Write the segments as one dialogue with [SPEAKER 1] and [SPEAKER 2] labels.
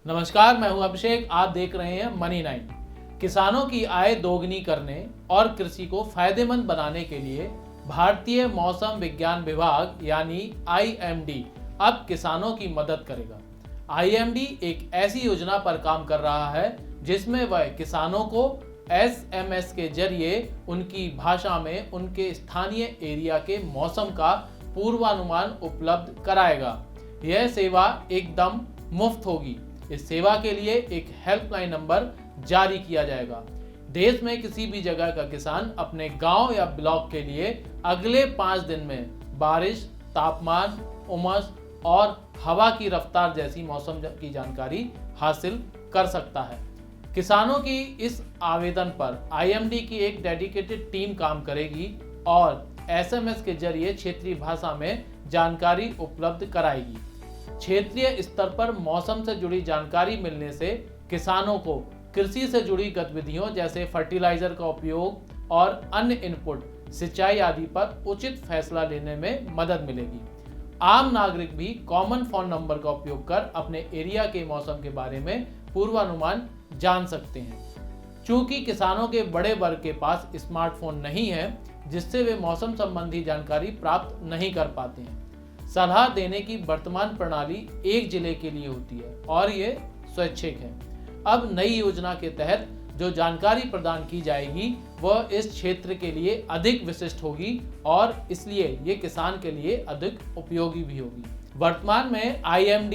[SPEAKER 1] नमस्कार, मैं हूं अभिषेक। आप देख रहे हैं मनी 9। किसानों की आय दोगुनी करने और कृषि को फायदेमंद बनाने के लिए भारतीय मौसम विज्ञान विभाग यानी IMD अब किसानों की मदद करेगा। IMD एक ऐसी योजना पर काम कर रहा है जिसमें वह किसानों को SMS के जरिए उनकी भाषा में उनके स्थानीय एरिया के मौसम का पूर्वानुमान उपलब्ध कराएगा। यह सेवा एकदम मुफ्त होगी। इस सेवा के लिए एक हेल्पलाइन नंबर जारी किया जाएगा। देश में किसी भी जगह का किसान अपने गांव या ब्लॉक के लिए अगले 5 दिन में बारिश, तापमान, उमस और हवा की रफ्तार जैसी मौसम की जानकारी हासिल कर सकता है। किसानों की इस आवेदन पर IMD की एक डेडिकेटेड टीम काम करेगी और SMS के जरिए क्षेत्रीय भाषा में जानकारी उपलब्ध कराएगी। क्षेत्रीय स्तर पर मौसम से जुड़ी जानकारी मिलने से किसानों को कृषि से जुड़ी गतिविधियों जैसे फर्टिलाइजर का उपयोग और अन्य इनपुट, सिंचाई आदि पर उचित फैसला लेने में मदद मिलेगी। आम नागरिक भी कॉमन फोन नंबर का उपयोग कर अपने एरिया के मौसम के बारे में पूर्वानुमान जान सकते हैं। चूंकि किसानों के बड़े वर्ग के पास स्मार्टफोन नहीं है, जिससे वे मौसम संबंधी जानकारी प्राप्त नहीं कर पाते हैं। सलाह देने की वर्तमान प्रणाली एक जिले के लिए होती है और ये स्वैच्छिक है। अब नई योजना के तहत जो जानकारी प्रदान की जाएगी वह इस क्षेत्र के लिए अधिक विशिष्ट होगी और इसलिए ये किसान के लिए अधिक उपयोगी भी होगी। वर्तमान में IMD,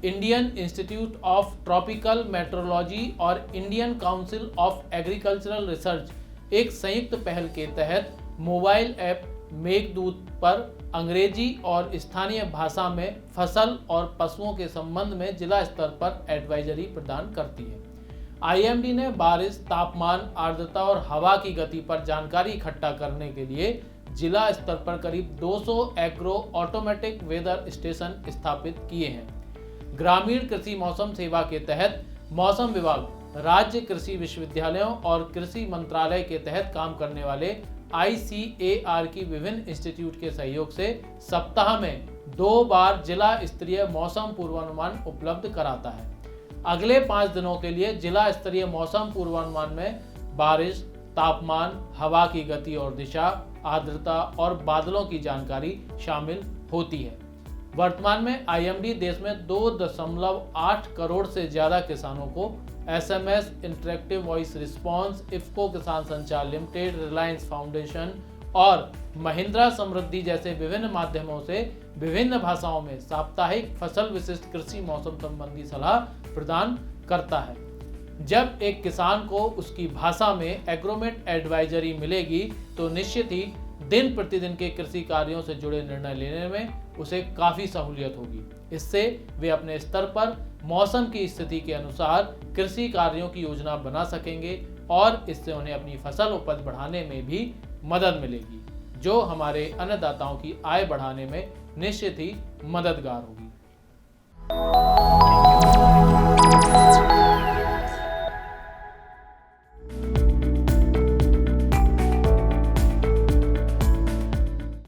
[SPEAKER 1] Indian Institute of Tropical Meteorology और Indian Council of Agricultural Research एक संयुक्त पहल के तहत मोबाइल ऐप मेघदूत पर अंग्रेजी और स्थानीय भाषा में फसल और पशुओं के संबंध में जिला स्तर पर एडवाइजरी प्रदान करती है। IMD ने बारिश, तापमान, आर्द्रता और हवा की गति पर जानकारी इकट्ठा करने के लिए जिला स्तर पर करीब 200 एग्रो ऑटोमेटिक वेदर स्टेशन स्थापित किए हैं। ग्रामीण कृषि मौसम सेवा के तहत मौसम विभाग, राज्य कृषि विश्वविद्यालयों और कृषि मंत्रालय के तहत काम करने वाले ICAR की विभिन्न इंस्टीट्यूट के सहयोग से सप्ताह में 2 बार जिला स्तरीय मौसम पूर्वानुमान उपलब्ध कराता है। अगले 5 दिनों के लिए जिला स्तरीय मौसम पूर्वानुमान में बारिश, तापमान, हवा की गति और दिशा, आर्द्रता और बादलों की जानकारी शामिल होती है। वर्तमान में IMD देश में 2.8 करोड़ से ज्यादा किसानों को SMS, interactive voice response, IFFCO किसान संचार लिमिटेड, रिलायंस फाउंडेशन और महिंद्रा समृद्धि जैसे विभिन्न माध्यमों से विभिन्न भाषाओं में साप्ताहिक फसल विशिष्ट कृषि मौसम संबंधी सलाह प्रदान करता है। जब एक किसान को उसकी भाषा में एग्रोमेट एडवाइजरी मिलेगी तो निश्चित ही दिन प्रतिदिन के कृषि कार्यों से जुड़े निर्णय लेने में उसे काफी सहूलियत होगी। इससे वे अपने स्तर पर मौसम की स्थिति के अनुसार कृषि कार्यों की योजना बना सकेंगे और इससे उन्हें अपनी फसल उपज बढ़ाने में भी मदद मिलेगी, जो हमारे अन्नदाताओं की आय बढ़ाने में निश्चित ही मददगार होगी।